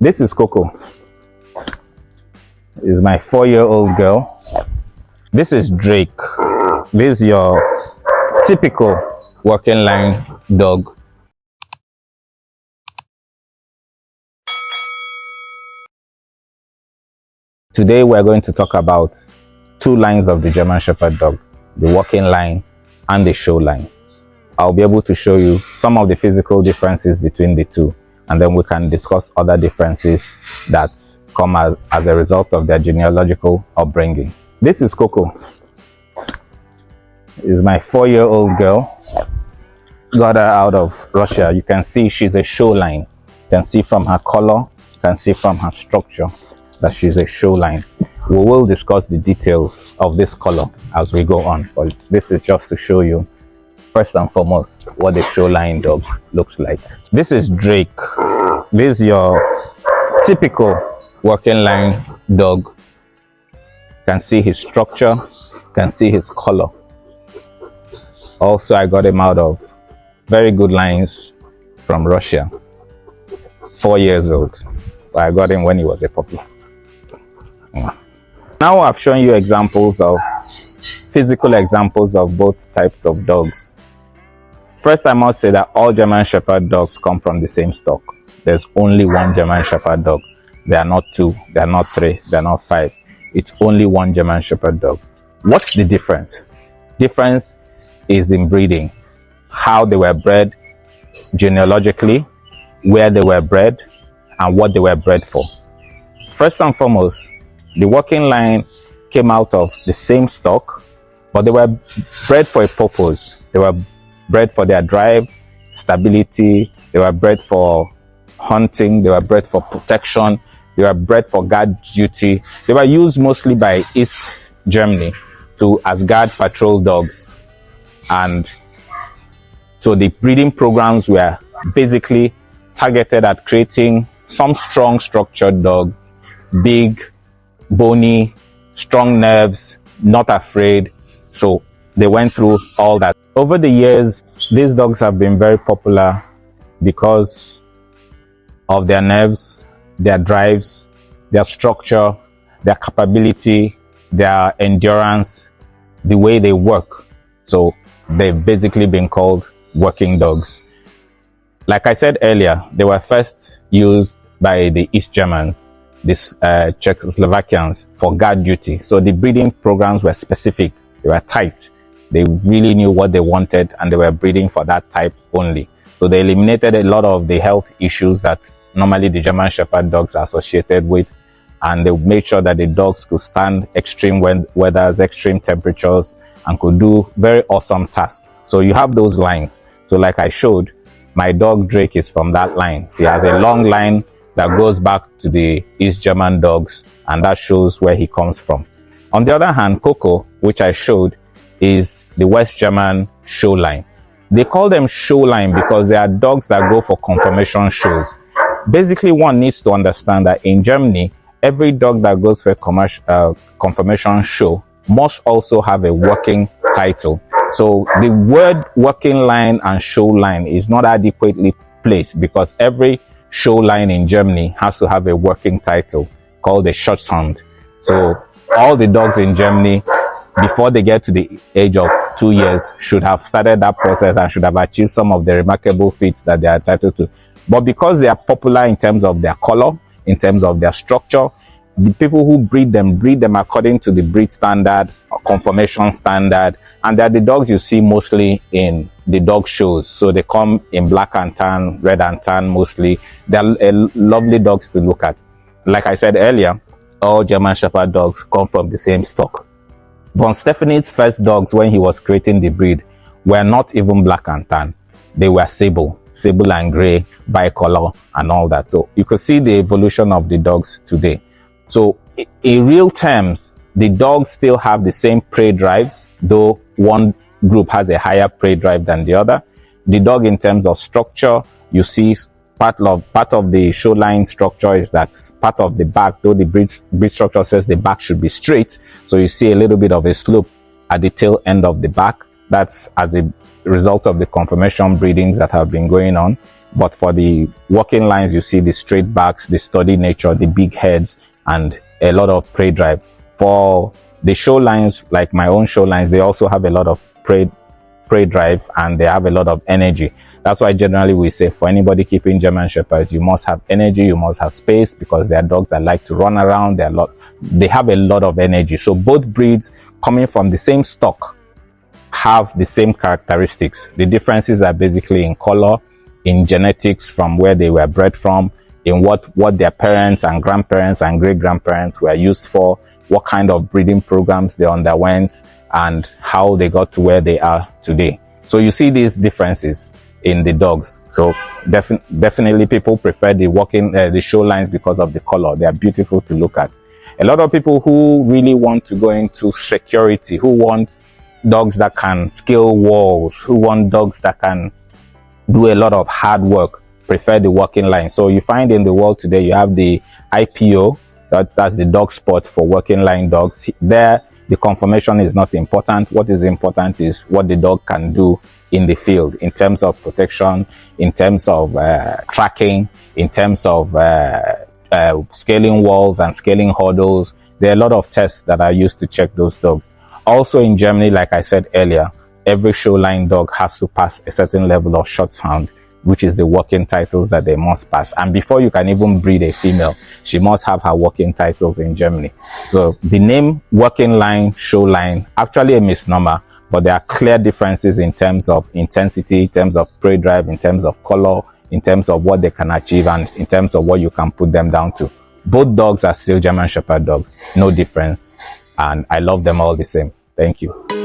This is Coco. Is my 4-year-old girl. This is Drake. This is your typical working line dog. Today we're going to talk about two lines of the German Shepherd dog, the working line and the show line. I'll be able to show you some of the physical differences between the two, and then we can discuss other differences that come as a result of their genealogical upbringing. This is Coco. Is my 4-year-old girl. Got her out of Russia. You can see she's a show line. You can see from her color, you can see from her structure that she's a show line. We will discuss the details of this color as we go on, but this is just to show you first and foremost what the show line dog looks like. This is Drake. This is your typical working line dog. You can see his structure, you can see his color. Also, I got him out of very good lines from Russia. 4 years old. But I got him when he was a puppy. Now I've shown you physical examples of both types of dogs. First, I must say that all German Shepherd dogs come from the same stock. There's only one German Shepherd dog. There are not two, there are not three, there are not five. It's only one German Shepherd dog. What's the difference? Difference is in breeding, how they were bred genealogically, where they were bred, and what they were bred for. First and foremost, the working line came out of the same stock, but they were bred for a purpose. They were bred for their drive, stability, they were bred for hunting, they were bred for protection, they were bred for guard duty. They were used mostly by East Germany as guard patrol dogs. And so the breeding programs were basically targeted at creating some strong structured dog, big, bony, strong nerves, not afraid. So they went through all that. Over the years, these dogs have been very popular because of their nerves, their drives, their structure, their capability, their endurance, the way they work. So they've basically been called working dogs. Like I said earlier, they were first used by the East Germans, these Czechoslovakians, for guard duty. So the breeding programs were specific, they were tight. They really knew what they wanted and they were breeding for that type only. So they eliminated a lot of the health issues that normally the German Shepherd dogs are associated with, and they made sure that the dogs could stand extreme weathers, extreme temperatures, and could do very awesome tasks. So you have those lines. So like I showed, my dog Drake is from that line. So he has a long line that goes back to the East German dogs, and that shows where he comes from. On the other hand, Coco, which I showed, is the West German show line. They call them show line because they are dogs that go for conformation shows. Basically, one needs to understand that in Germany, every dog that goes for a conformation show must also have a working title. So the word working line and show line is not adequately placed because every show line in Germany has to have a working title called a Schutzhund. So all the dogs in Germany, before they get to the age of 2 years, should have started that process and should have achieved some of the remarkable feats that they are entitled to. But because they are popular in terms of their color, in terms of their structure, the people who breed them according to the breed standard or conformation standard, and they're the dogs you see mostly in the dog shows. So they come in black and tan, red and tan mostly. They're lovely dogs to look at. Like I said earlier, all German Shepherd dogs come from the same stock. Von Stephanie's first dogs, when he was creating the breed, were not even black and tan. They were sable and gray, bicolor, and all that. So you could see the evolution of the dogs today. So in real terms, the dogs still have the same prey drives, though one group has a higher prey drive than the other. The dog, in terms of structure, you see part of the show line structure is that part of the back, though the breed structure says the back should be straight, so you see a little bit of a slope at the tail end of the back. That's as a result of the conformation breedings that have been going on. But for the walking lines, you see the straight backs, the sturdy nature, the big heads, and a lot of prey drive. For the show lines, like my own show lines, they also have a lot of prey drive, and they have a lot of energy. That's why generally we say for anybody keeping German Shepherds, you must have energy, you must have space, because they are dogs that like to run around. They have a lot of energy. So both breeds coming from the same stock have the same characteristics. The differences are basically in color, in genetics from where they were bred from, in what their parents and grandparents and great-grandparents were used for, what kind of breeding programs they underwent, and how they got to where they are today. So you see these differences in the dogs. So definitely people prefer the show lines because of the color. They are beautiful to look at. A lot of people who really want to go into security, who want dogs that can scale walls, who want dogs that can do a lot of hard work, prefer the working line. So you find in the world today, you have the IPO, that's the dog spot for working line dogs. There, the conformation is not important. What is important is what the dog can do in the field in terms of protection, in terms of tracking, in terms of scaling walls and scaling hurdles. There are a lot of tests that are used to check those dogs. Also in Germany, like I said earlier, every show line dog has to pass a certain level of Schutzhund, which is the working titles that they must pass. And before you can even breed a female, she must have her working titles in Germany. So the name working line, show line, actually a misnomer, but there are clear differences in terms of intensity, in terms of prey drive, in terms of color, in terms of what they can achieve, and in terms of what you can put them down to. Both dogs are still German Shepherd dogs, no difference. And I love them all the same. Thank you.